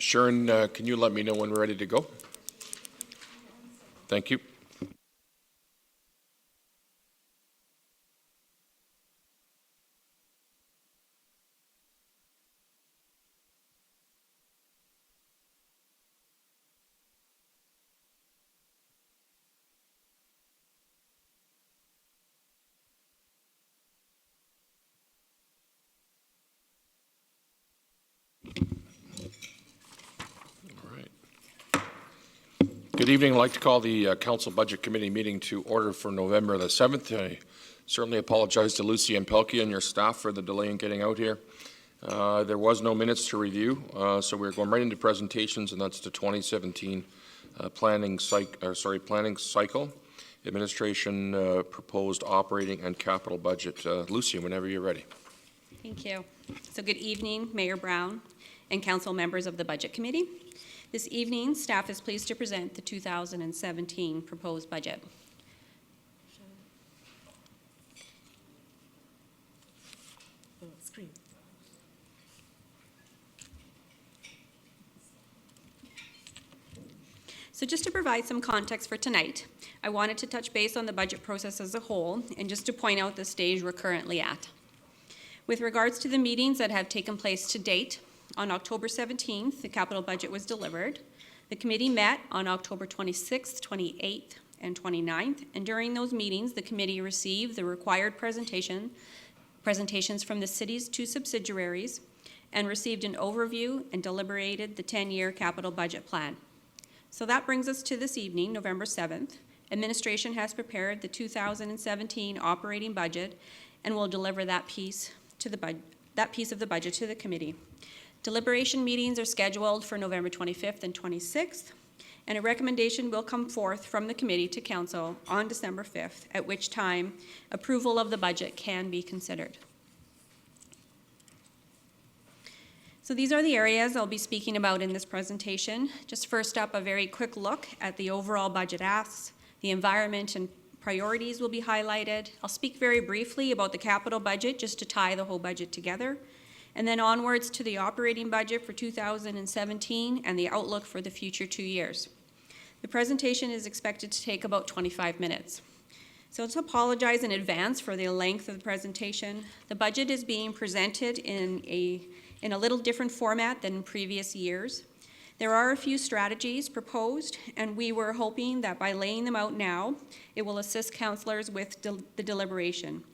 Sharon, can you let me know when we're ready to go? Thank you. Good evening. I'd like to call the Council Budget Committee meeting to order for November the 7th. I certainly apologize to Lucy and Pelkey and your staff for the delay in getting out here. There was no minutes to review, so we're going right into presentations, and that's the 2017 planning cycle, administration proposed operating and capital budget. Lucy, whenever you're ready. Thank you. So good evening, Mayor Brown and council members of the Budget Committee. This evening, staff is pleased to present the 2017 proposed budget. So just to provide some context for tonight, I wanted to touch base on the budget process as a whole and just to point out the stage we're currently at. With regards to the meetings that have taken place to date, on October 17th, the capital budget was delivered. The committee met on October 26th, 28th, and 29th, and during those meetings, the committee received the required presentations from the city's 2 subsidiaries and received an overview and deliberated the 10-year capital budget plan. So that brings us to this evening, November 7th. Administration has prepared the 2017 operating budget and will deliver that piece of the budget to the committee. Deliberation meetings are scheduled for November 25th and 26th, and a recommendation will come forth from the committee to council on December 5th, at which time approval of the budget can be considered. So these are the areas I'll be speaking about in this presentation. Just first up, a very quick look at the overall budget asks. The environment and priorities will be highlighted. I'll speak very briefly about the capital budget just to tie the whole budget together. And then onwards to the operating budget for 2017 and the outlook for the future 2 years. The presentation is expected to take about 25 minutes. So let's apologize in advance for the length of the presentation. The budget is being presented in a little different format than previous years. There are a few strategies proposed, and we were hoping that by laying them out now, it will assist councillors with the deliberation.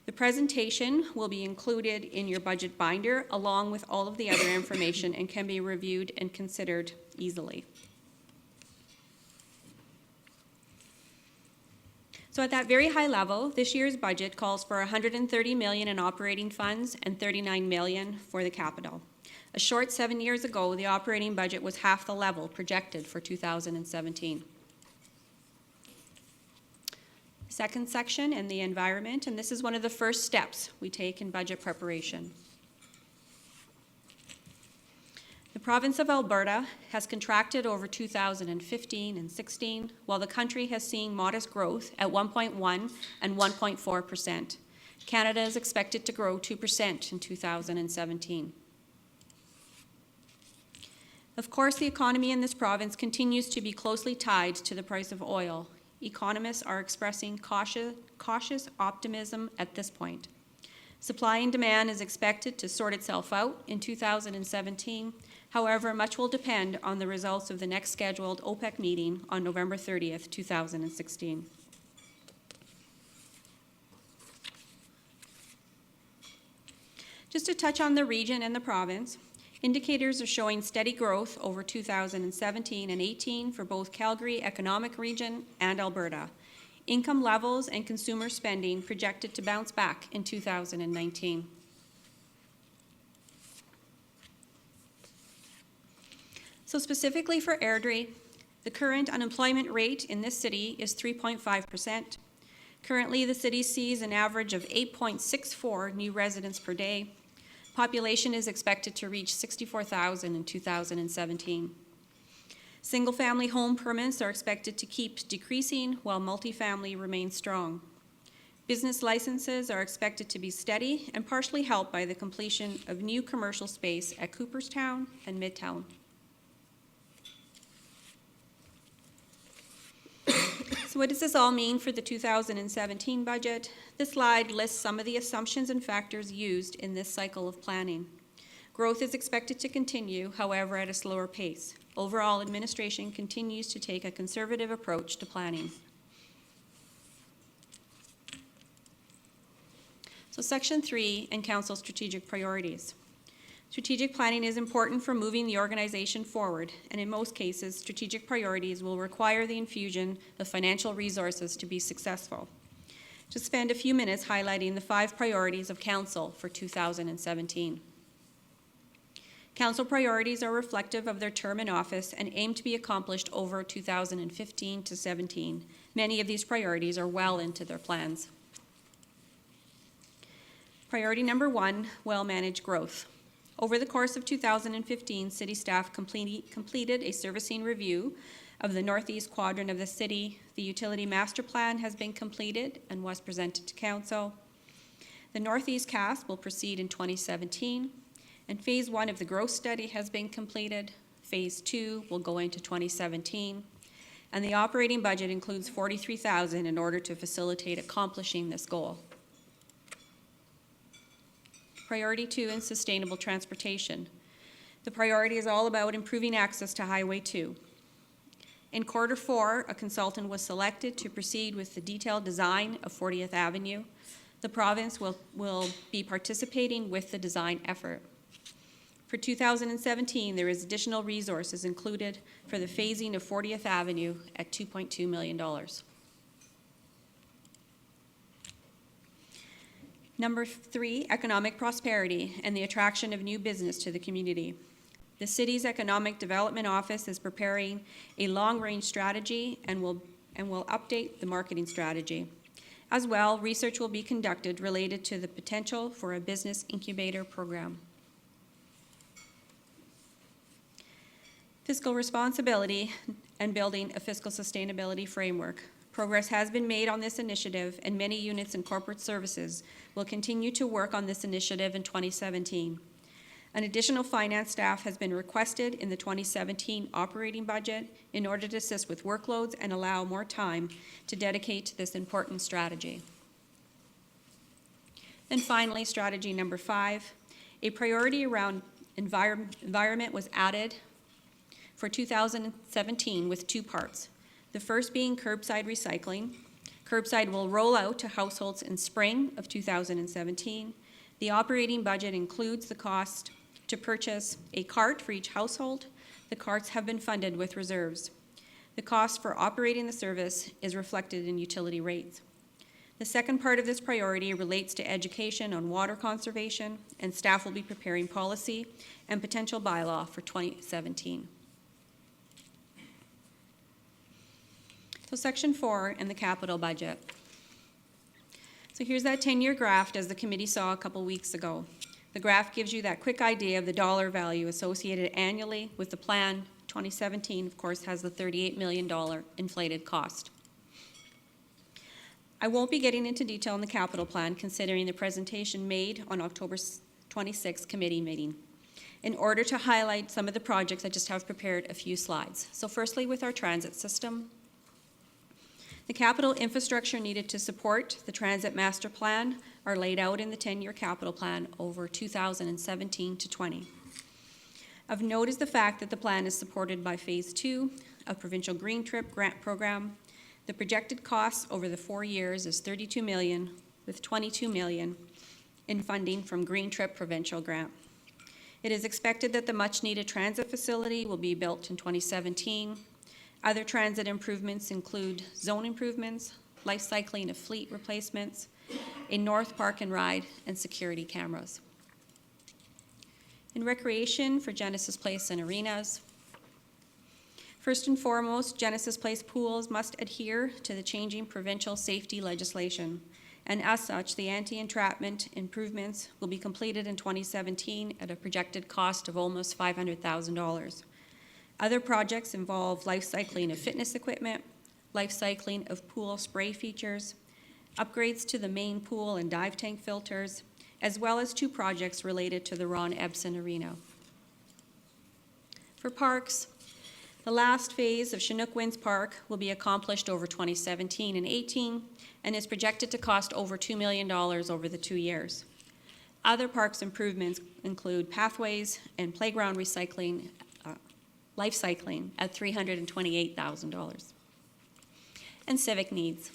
The presentation will be included in your budget binder along with all of the other information and can be reviewed and considered easily. So at that very high level, this year's budget calls for $130 million in operating funds and $39 million for the capital. A short 7 years ago, the operating budget was half the level projected for 2017. Second section in the environment, and this is one of the first steps we take in budget preparation. The province of Alberta has contracted over 2015 and 16, while the country has seen modest growth at 1.1 and 1.4%. Canada is expected to grow 2% in 2017. Of course, the economy in this province continues to be closely tied to the price of oil. Economists are expressing cautious optimism at this point. Supply and demand is expected to sort itself out in 2017. However, much will depend on the results of the next scheduled OPEC meeting on November 30th, 2016. Just to touch on the region and the province, indicators are showing steady growth over 2017 and 18 for both Calgary Economic Region and Alberta. Income levels and consumer spending projected to bounce back in 2019. So specifically for Airdrie, the current unemployment rate in this city is 3.5%. Currently, the city sees an average of 8.64 new residents per day. Population is expected to reach 64,000 in 2017. Single-family home permits are expected to keep decreasing while multifamily remains strong. Business licenses are expected to be steady and partially helped by the completion of new commercial space at Cooperstown and Midtown. So what does this all mean for the 2017 budget? This slide lists some of the assumptions and factors used in this cycle of planning. Growth is expected to continue, however, at a slower pace. Overall, administration continues to take a conservative approach to planning. So Section 3 and Council strategic priorities. Strategic planning is important for moving the organization forward, and in most cases, strategic priorities will require the infusion of financial resources to be successful. Just spend a few minutes highlighting the 5 priorities of Council for 2017. Council priorities are reflective of their term in office and aim to be accomplished over 2015 to 17. Many of these priorities are well into their plans. Priority number 1, well-managed growth. Over the course of 2015, city staff completed a servicing review of the northeast quadrant of the city. The utility master plan has been completed and was presented to council. The northeast cast will proceed in 2017, and phase 1 of the growth study has been completed. Phase 2 will go into 2017, and the operating budget includes $43,000 in order to facilitate accomplishing this goal. Priority 2 in sustainable transportation. The priority is all about improving access to Highway 2. In quarter 4, a consultant was selected to proceed with the detailed design of 40th Avenue. The province will be participating with the design effort. For 2017, there is additional resources included for the phasing of 40th Avenue at $2.2 million. Number 3, economic prosperity and the attraction of new business to the community. The city's Economic Development Office is preparing a long-range strategy and will update the marketing strategy. As well, research will be conducted related to the potential for a business incubator program. Fiscal responsibility and building a fiscal sustainability framework. Progress has been made on this initiative, and many units in corporate services will continue to work on this initiative in 2017. An additional finance staff has been requested in the 2017 operating budget in order to assist with workloads and allow more time to dedicate to this important strategy. Then finally, strategy number 5, a priority around environment was added for 2017 with 2 parts. The first being curbside recycling. Curbside will roll out to households in spring of 2017. The operating budget includes the cost to purchase a cart for each household. The carts have been funded with reserves. The cost for operating the service is reflected in utility rates. The second part of this priority relates to education on water conservation, and staff will be preparing policy and potential bylaw for 2017. So Section 4 in the capital budget. So here's that 10-year graph as the committee saw a couple weeks ago. The graph gives you that quick idea of the dollar value associated annually with the plan. 2017, of course, has the $38 million inflated cost. I won't be getting into detail on the capital plan considering the presentation made on October 26th committee meeting. In order to highlight some of the projects, I just have prepared a few slides. So firstly, with our transit system, the capital infrastructure needed to support the transit master plan are laid out in the 10-year capital plan over 2017 to 20. Of note is the fact that the plan is supported by Phase 2 of Provincial GreenTRIP grant program. The projected cost over the 4 years is $32 million, with $22 million in funding from GreenTRIP Provincial grant. It is expected that the much-needed transit facility will be built in 2017. Other transit improvements include zone improvements, life cycling of fleet replacements, a north park and ride, and security cameras. In recreation for Genesis Place and arenas, first and foremost, Genesis Place pools must adhere to the changing provincial safety legislation, and as such, the anti-entrapment improvements will be completed in 2017 at a projected cost of almost $500,000. Other projects involve life cycling of fitness equipment, life cycling of pool spray features, upgrades to the main pool and dive tank filters, as well as 2 projects related to the Ron Ebson Arena. For parks, The last phase of Chinook Winds Park will be accomplished over 2017 and 18 and is projected to cost over $2 million over the 2 years. Other parks improvements include pathways and playground recycling, life cycling at $328,000. And civic needs.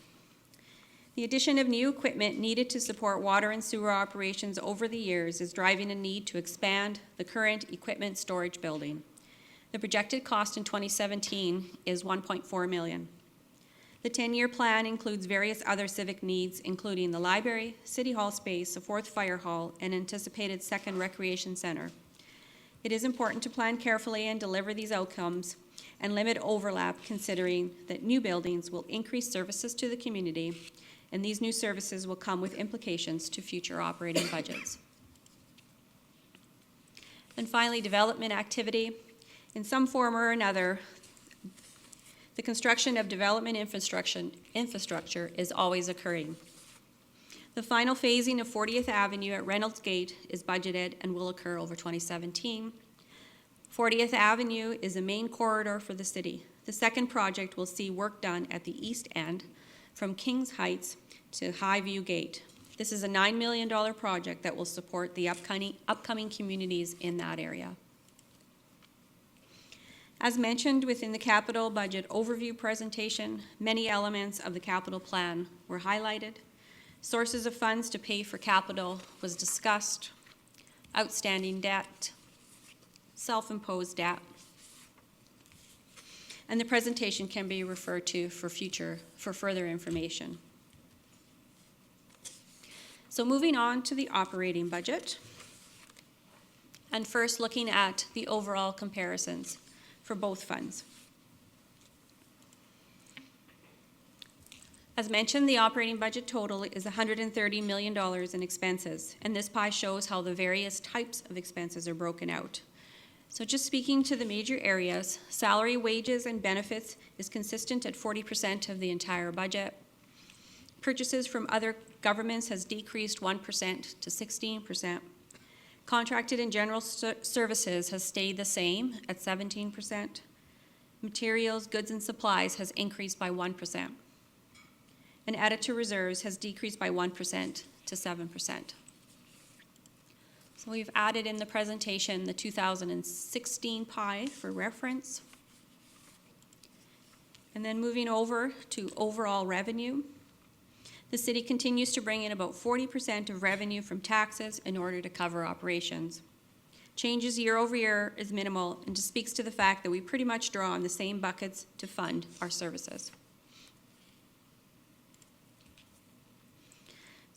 The addition of new equipment needed to support water and sewer operations over the years is driving a need to expand the current equipment storage building. The projected cost in 2017 is $1.4 million. The 10-year plan includes various other civic needs, including the library, city hall space, a 4th fire hall, and anticipated 2nd recreation center. It is important to plan carefully and deliver these outcomes and limit overlap, considering that new buildings will increase services to the community, and these new services will come with implications to future operating budgets. And finally, development activity. In some form or another, the construction of development infrastructure is always occurring. The final phasing of 40th Avenue at Reynolds Gate is budgeted and will occur over 2017. 40th Avenue is a main corridor for the city. The second project will see work done at the east end from Kings Heights to Highview Gate. This is a $9 million project that will support the upcoming communities in that area. As mentioned within the capital budget overview presentation, many elements of the capital plan were highlighted. Sources of funds to pay for capital was discussed. Outstanding debt, self-imposed debt, and the presentation can be referred to for further information. So moving on to the operating budget, and first looking at the overall comparisons for both funds. As mentioned, the operating budget total is $130 million in expenses, and this pie shows how the various types of expenses are broken out. So just speaking to the major areas, salary, wages, and benefits is consistent at 40% of the entire budget. Purchases from other governments has decreased 1% to 16%. Contracted and general services has stayed the same at 17%. Materials, goods, and supplies has increased by 1%. And added to reserves has decreased by 1% to 7%. So we've added in the presentation the 2016 pie for reference. And then moving over to overall revenue. The city continues to bring in about 40% of revenue from taxes in order to cover operations. Changes year over year is minimal and just speaks to the fact that we pretty much draw on the same buckets to fund our services.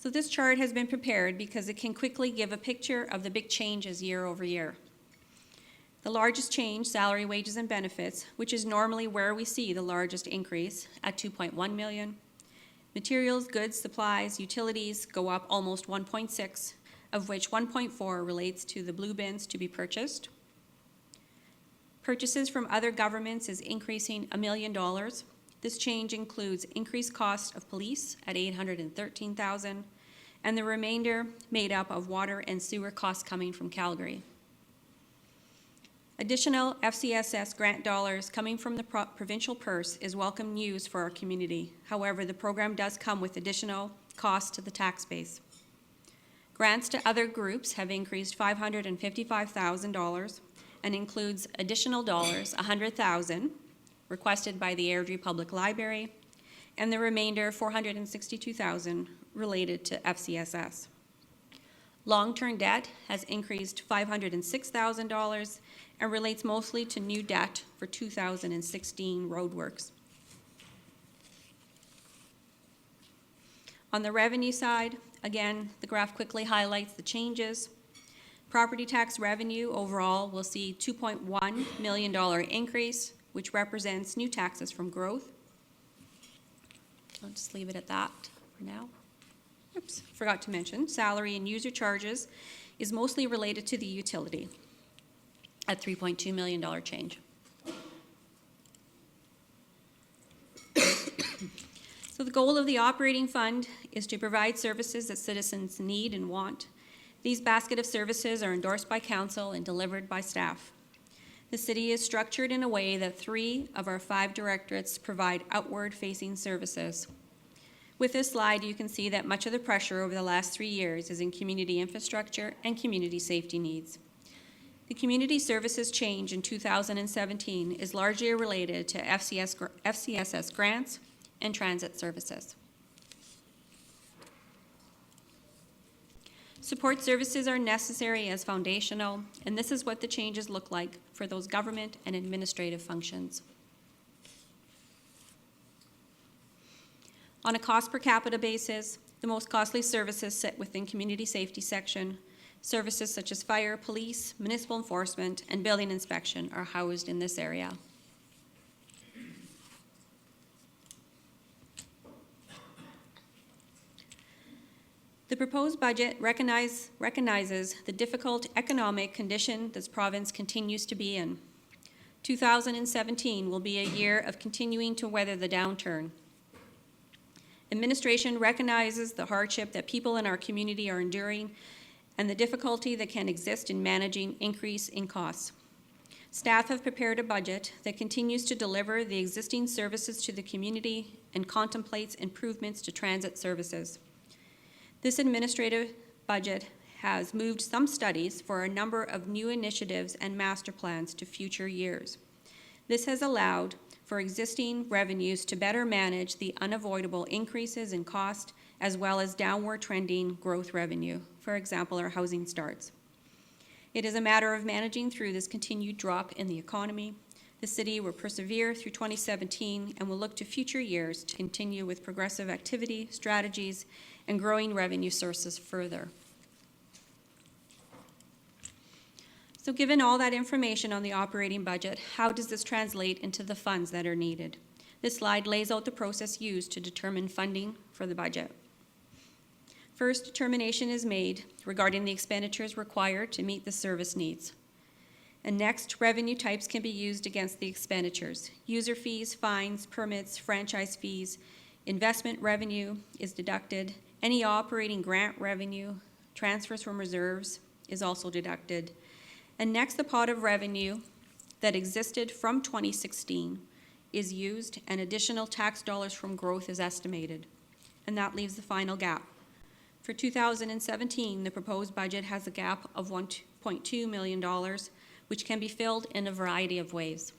So this chart has been prepared because it can quickly give a picture of the big changes year over year. The largest change, salary, wages, and benefits, which is normally where we see the largest increase at $2.1 million. Materials, goods, supplies, utilities go up almost 1.6, of which 1.4 relates to the blue bins to be purchased. Purchases from other governments is increasing $1 million. This change includes increased cost of police at $813,000, and the remainder made up of water and sewer costs coming from Calgary. Additional FCSS grant dollars coming from the provincial purse is welcome news for our community. However, the program does come with additional costs to the tax base. Grants to other groups have increased $555,000 and includes additional dollars, $100,000, requested by the Airdrie Public Library, and the remainder, $462,000, related to FCSS. Long-term debt has increased $506,000 and relates mostly to new debt for 2016 roadworks. On the revenue side, again, the graph quickly highlights the changes. Property tax revenue overall will see $2.1 million increase, which represents new taxes from growth. I'll just leave it at that for now. Oops, forgot to mention, salary and user charges is mostly related to the utility at $3.2 million change. So the goal of the operating fund is to provide services that citizens need and want. These basket of services are endorsed by council and delivered by staff. The city is structured in a way that 3 of our 5 directorates provide outward-facing services. With this slide, you can see that much of the pressure over the last 3 years is in community infrastructure and community safety needs. The community services change in 2017 is largely related to FCSS grants and transit services. Support services are necessary as foundational, and this is what the changes look like for those government and administrative functions. On a cost per capita basis, the most costly services sit within community safety section. Services such as fire, police, municipal enforcement, and building inspection are housed in this area. The proposed budget recognizes the difficult economic condition this province continues to be in. 2017 will be a year of continuing to weather the downturn. Administration recognizes the hardship that people in our community are enduring and the difficulty that can exist in managing increase in costs. Staff have prepared a budget that continues to deliver the existing services to the community and contemplates improvements to transit services. This administrative budget has moved some studies for a number of new initiatives and master plans to future years. This has allowed for existing revenues to better manage the unavoidable increases in cost as well as downward trending growth revenue, for example, our housing starts. It is a matter of managing through this continued drop in the economy. The city will persevere through 2017 and will look to future years to continue with progressive activity, strategies, and growing revenue sources further. So given all that information on the operating budget, how does this translate into the funds that are needed? This slide lays out the process used to determine funding for the budget. First, determination is made regarding the expenditures required to meet the service needs. And next, revenue types can be used against the expenditures. User fees, fines, permits, franchise fees, investment revenue is deducted. Any operating grant revenue, transfers from reserves is also deducted. And next, the pot of revenue that existed from 2016 is used and additional tax dollars from growth is estimated. And that leaves the final gap. For 2017, the proposed budget has a gap of $1.2 million, which can be filled in a variety of ways.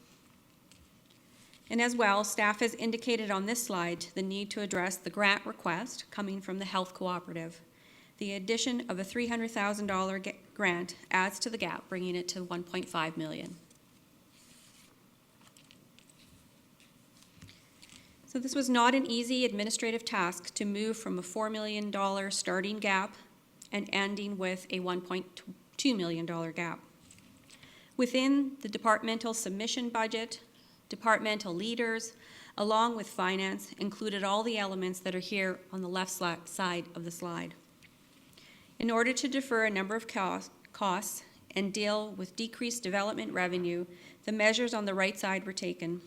And as well, staff has indicated on this slide the need to address the grant request coming from the health cooperative. The addition of a $300,000 grant adds to the gap, bringing it to $1.5 million. So this was not an easy administrative task to move from a $4 million starting gap and ending with a $1.2 million gap. Within the departmental submission budget, departmental leaders, along with finance, included all the elements that are here on the left side of the slide. In order to defer a number of costs and deal with decreased development revenue, the measures on the right side were taken.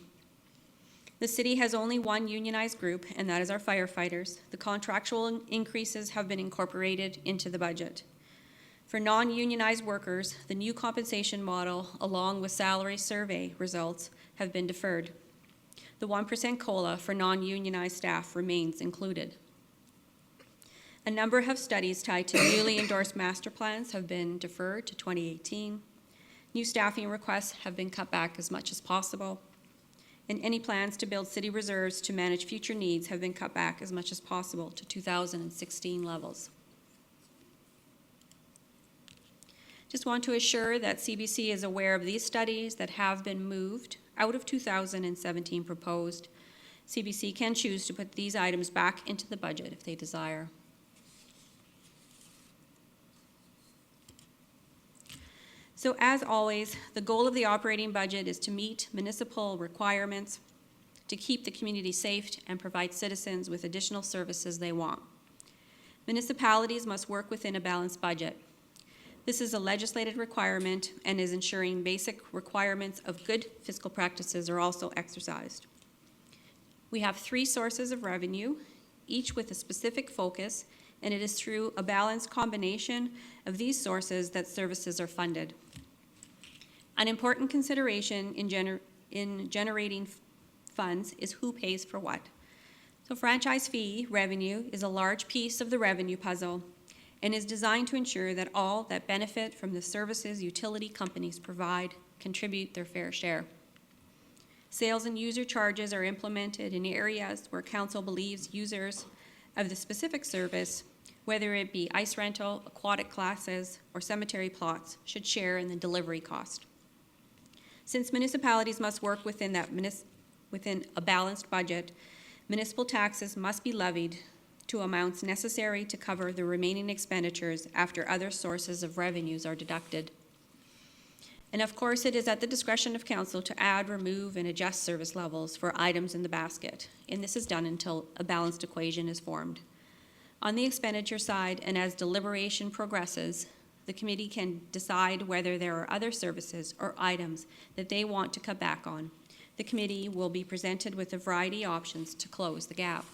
The city has only one unionized group, and that is our firefighters. The contractual increases have been incorporated into the budget. For non-unionized workers, the new compensation model, along with salary survey results, have been deferred. The 1% COLA for non-unionized staff remains included. A number of studies tied to newly endorsed master plans have been deferred to 2018. New staffing requests have been cut back as much as possible. And any plans to build city reserves to manage future needs have been cut back as much as possible to 2016 levels. Just want to assure that CBC is aware of these studies that have been moved out of 2017 proposed. CBC can choose to put these items back into the budget if they desire. So as always, the goal of the operating budget is to meet municipal requirements, to keep the community safe and provide citizens with additional services they want. Municipalities must work within a balanced budget. This is a legislated requirement and is ensuring basic requirements of good fiscal practices are also exercised. We have 3 sources of revenue, each with a specific focus, and it is through a balanced combination of these sources that services are funded. An important consideration in generating funds is who pays for what. So franchise fee revenue is a large piece of the revenue puzzle and is designed to ensure that all that benefit from the services utility companies provide contribute their fair share. Sales and user charges are implemented in areas where council believes users of the specific service, whether it be ice rental, aquatic classes, or cemetery plots, should share in the delivery cost. Since municipalities must work within a balanced budget, municipal taxes must be levied to amounts necessary to cover the remaining expenditures after other sources of revenues are deducted. And of course, it is at the discretion of council to add, remove, and adjust service levels for items in the basket, and this is done until a balanced equation is formed. On the expenditure side, and as deliberation progresses, the committee can decide whether there are other services or items that they want to cut back on. The committee will be presented with a variety of options to close the gap.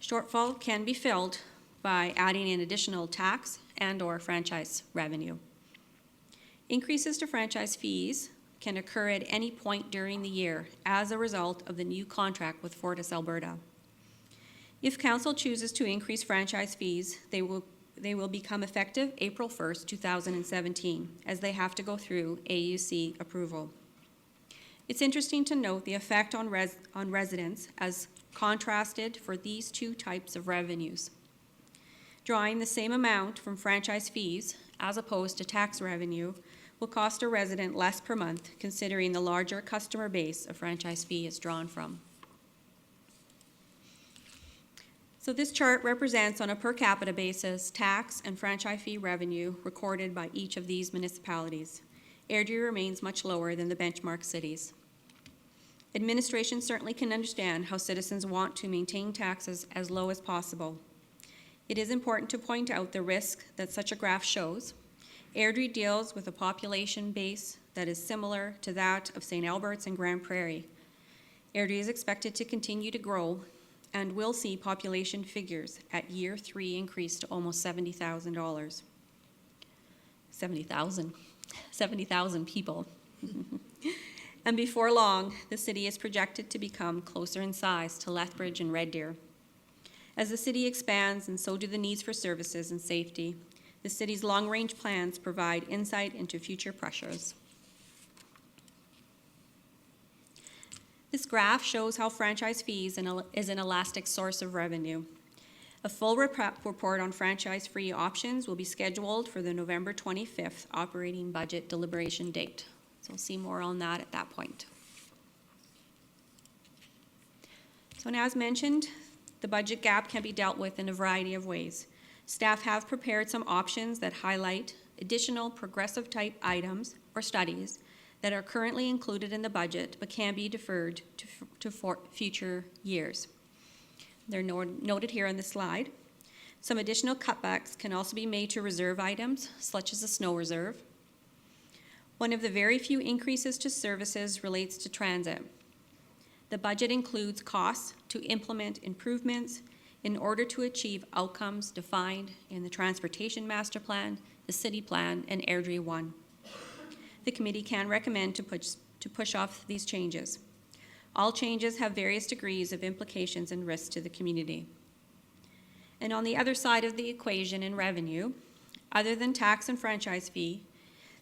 Shortfall can be filled by adding an additional tax and/or franchise revenue. Increases to franchise fees can occur at any point during the year as a result of the new contract with Fortis Alberta. If council chooses to increase franchise fees, they will become effective April 1st, 2017, as they have to go through AUC approval. It's interesting to note the effect on residents as contrasted for these two types of revenues. Drawing the same amount from franchise fees as opposed to tax revenue will cost a resident less per month, considering the larger customer base a franchise fee is drawn from. So this chart represents on a per capita basis tax and franchise fee revenue recorded by each of these municipalities. Airdrie remains much lower than the benchmark cities. Administration certainly can understand how citizens want to maintain taxes as low as possible. It is important to point out the risk that such a graph shows. Airdrie deals with a population base that is similar to that of St. Albert's and Grand Prairie. Airdrie is expected to continue to grow and will see population figures at year 3 increase to almost 70,000 people. And before long, the city is projected to become closer in size to Lethbridge and Red Deer. As the city expands, and so do the needs for services and safety, the city's long-range plans provide insight into future pressures. This graph shows how franchise fees is an elastic source of revenue. A full report on franchise-free options will be scheduled for the November 25th operating budget deliberation date. So we'll see more on that at that point. So now, as mentioned, the budget gap can be dealt with in a variety of ways. Staff have prepared some options that highlight additional progressive type items or studies that are currently included in the budget but can be deferred to future years. They're noted here on the slide. Some additional cutbacks can also be made to reserve items, such as the snow reserve. One of the very few increases to services relates to transit. The budget includes costs to implement improvements in order to achieve outcomes defined in the Transportation Master Plan, the City Plan, and Airdrie 1. The committee can recommend to push off these changes. All changes have various degrees of implications and risks to the community. And on the other side of the equation in revenue, other than tax and franchise fee,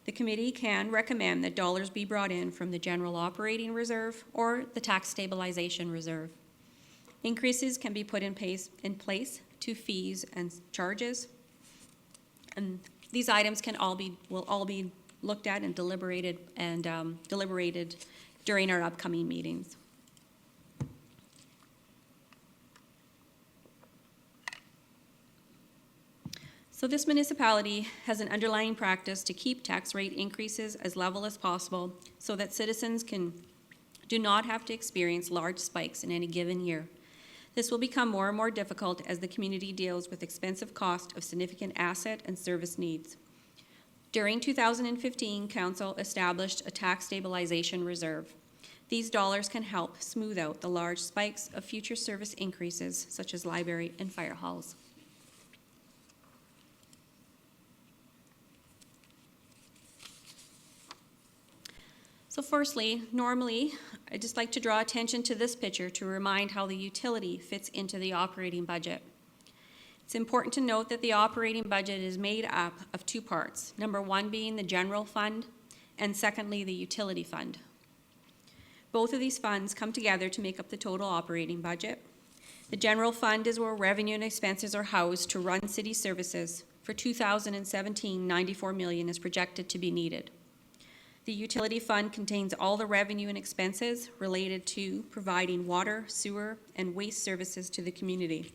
the committee can recommend that dollars be brought in from the General Operating Reserve or the Tax Stabilization Reserve. Increases can be put in place to fees and charges, and these items will all be looked at and deliberated during our upcoming meetings. So this municipality has an underlying practice to keep tax rate increases as level as possible so that citizens do not have to experience large spikes in any given year. This will become more and more difficult as the community deals with expensive cost of significant asset and service needs. During 2015, Council established a tax stabilization reserve. These dollars can help smooth out the large spikes of future service increases, such as library and fire halls. So firstly, normally, I'd just like to draw attention to this picture to remind how the utility fits into the operating budget. It's important to note that the operating budget is made up of two parts. Number one being the general fund, and secondly, the utility fund. Both of these funds come together to make up the total operating budget. The general fund is where revenue and expenses are housed to run city services. For 2017, $94 million is projected to be needed. The utility fund contains all the revenue and expenses related to providing water, sewer, and waste services to the community.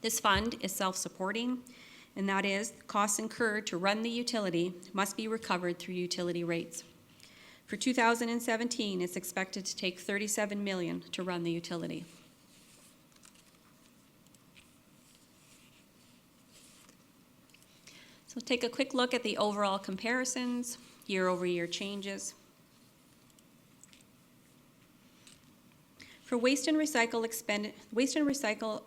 This fund is self-supporting, and that is, costs incurred to run the utility must be recovered through utility rates. For 2017, it's expected to take $37 million to run the utility. So take a quick look at the overall comparisons, year-over-year changes. For waste and recycle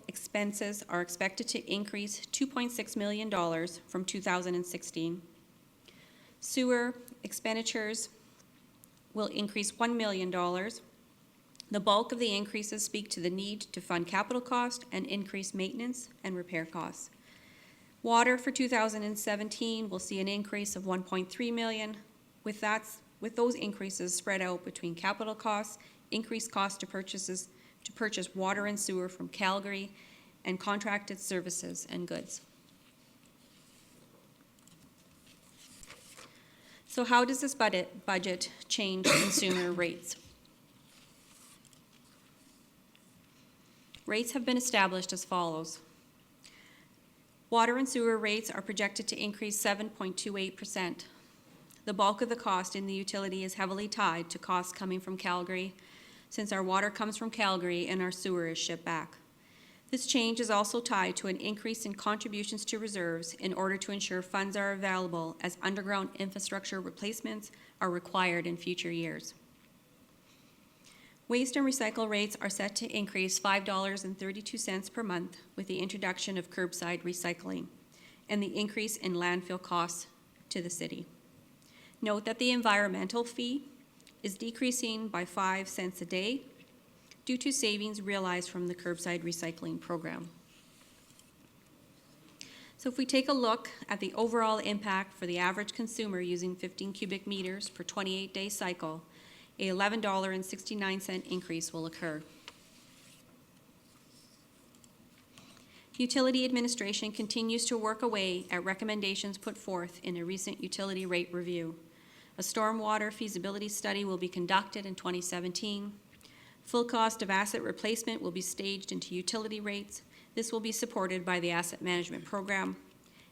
expenses are expected to increase $2.6 million from 2016. Sewer expenditures will increase $1 million. The bulk of the increases speak to the need to fund capital cost and increase maintenance and repair costs. Water for 2017 will see an increase of $1.3 million, with those increases spread out between capital costs, increased cost to purchase water and sewer from Calgary, and contracted services and goods. So how does this budget change consumer rates? Rates have been established as follows. Water and sewer rates are projected to increase 7.28%. The bulk of the cost in the utility is heavily tied to costs coming from Calgary, since our water comes from Calgary and our sewer is shipped back. This change is also tied to an increase in contributions to reserves in order to ensure funds are available as underground infrastructure replacements are required in future years. Waste and recycle rates are set to increase $5.32 per month with the introduction of curbside recycling and the increase in landfill costs to the city. Note that the environmental fee is decreasing by 5 cents a day due to savings realized from the curbside recycling program. So if we take a look at the overall impact for the average consumer using 15 cubic meters per 28-day cycle, a $11.69 increase will occur. Utility administration continues to work away at recommendations put forth in a recent utility rate review. A stormwater feasibility study will be conducted in 2017. Full cost of asset replacement will be staged into utility rates. This will be supported by the asset management program,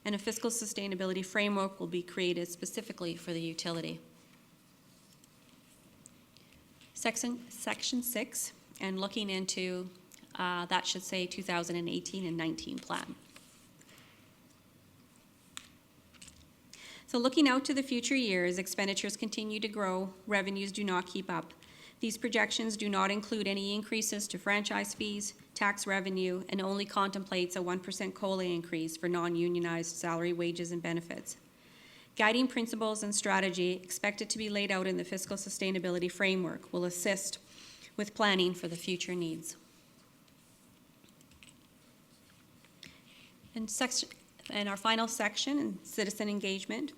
and a fiscal sustainability framework will be created specifically for the utility. Section 6, and looking into, that should say 2018 and 19 plan. So looking out to the future years, expenditures continue to grow, revenues do not keep up. These projections do not include any increases to franchise fees, tax revenue, and only contemplates a 1% COLA increase for non-unionized salary, wages, and benefits. Guiding principles and strategy expected to be laid out in the fiscal sustainability framework will assist with planning for the future needs. And our final section, citizen engagement.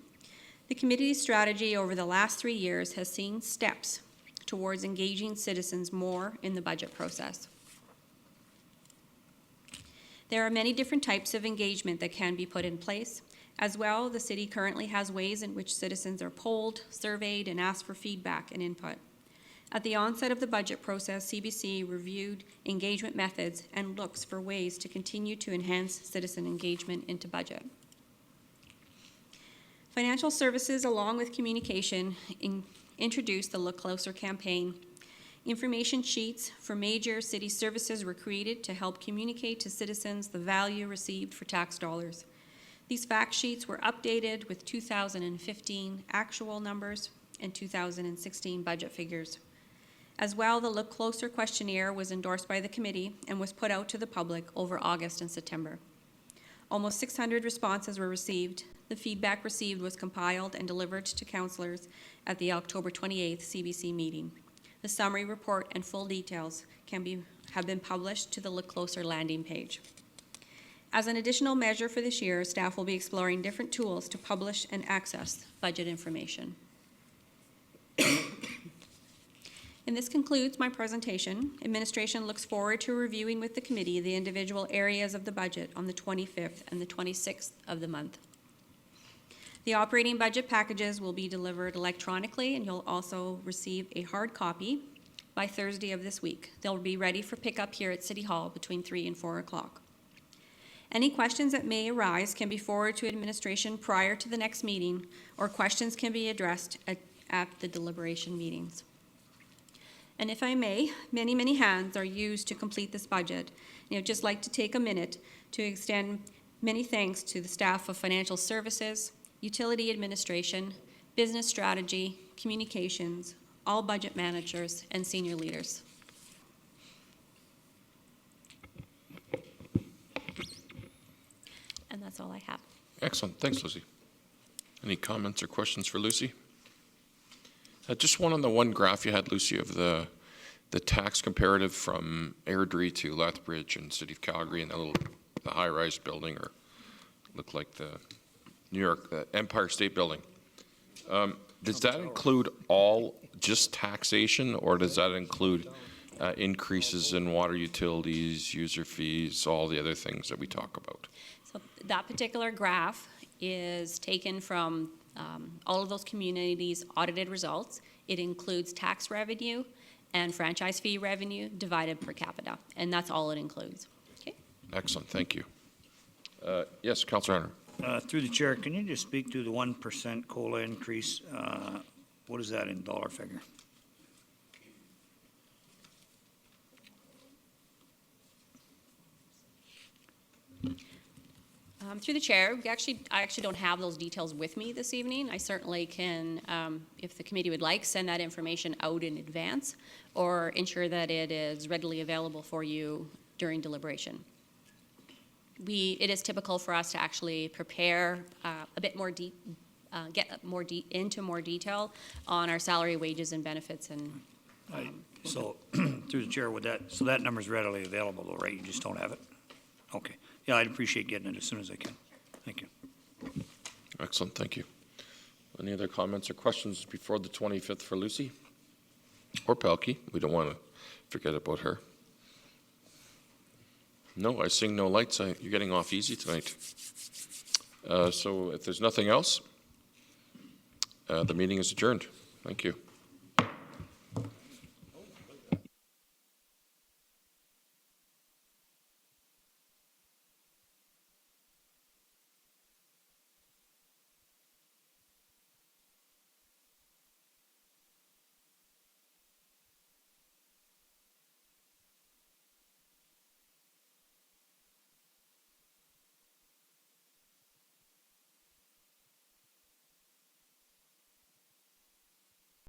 The committee's strategy over the last 3 years has seen steps towards engaging citizens more in the budget process. There are many different types of engagement that can be put in place. As well, the city currently has ways in which citizens are polled, surveyed, and asked for feedback and input. At the onset of the budget process, CBC reviewed engagement methods and looks for ways to continue to enhance citizen engagement into budget. Financial services, along with communication, introduced the Look Closer campaign. Information sheets for major city services were created to help communicate to citizens the value received for tax dollars. These fact sheets were updated with 2015 actual numbers and 2016 budget figures. As well, the Look Closer questionnaire was endorsed by the committee and was put out to the public over August and September. Almost 600 responses were received. The feedback received was compiled and delivered to councillors at the October 28th CBC meeting. The summary report and full details have been published to the Look Closer landing page. As an additional measure for this year, staff will be exploring different tools to publish and access budget information. And this concludes my presentation. Administration looks forward to reviewing with the committee the individual areas of the budget on the 25th and the 26th of the month. The operating budget packages will be delivered electronically, and you'll also receive a hard copy by Thursday of this week. They'll be ready for pickup here at City Hall between 3 and 4 o'clock. Any questions that may arise can be forwarded to administration prior to the next meeting, or questions can be addressed at the deliberation meetings. And if I may, many, many hands are used to complete this budget. I'd just like to take a minute to extend many thanks to the staff of Financial Services, Utility Administration, Business Strategy, Communications, all budget managers, and senior leaders. And that's all I have. Excellent. Thanks, Lucy. Any comments or questions for Lucy? Just one on the one graph you had, Lucy, of the tax comparative from Airdrie to Lethbridge and City of Calgary, and the high-rise building, or looked like the New York Empire State Building. Does that include all just taxation, or does that include increases in water utilities, user fees, all the other things that we talk about? So that particular graph is taken from all of those communities' audited results. It includes tax revenue and franchise fee revenue divided per capita, and that's all it includes. Okay. Excellent, thank you. Yes, Councillor Hunter. Through the chair, can you just speak to the 1% COLA increase? What is that in dollar figure? Through the chair, I actually don't have those details with me this evening. I certainly can, if the committee would like, send that information out in advance or ensure that it is readily available for you during deliberation. It is typical for us to actually prepare a bit more into more detail on our salary, wages, and benefits. And so, through the chair, so that number is readily available, though, right? You just don't have it? Okay. Yeah, I'd appreciate getting it as soon as I can. Thank you. Excellent, thank you. Any other comments or questions before the 25th for Lucy? Or Pelkey? We don't want to forget about her. No, I sing no lights. You're getting off easy tonight. So if there's nothing else, the meeting is adjourned. Thank you.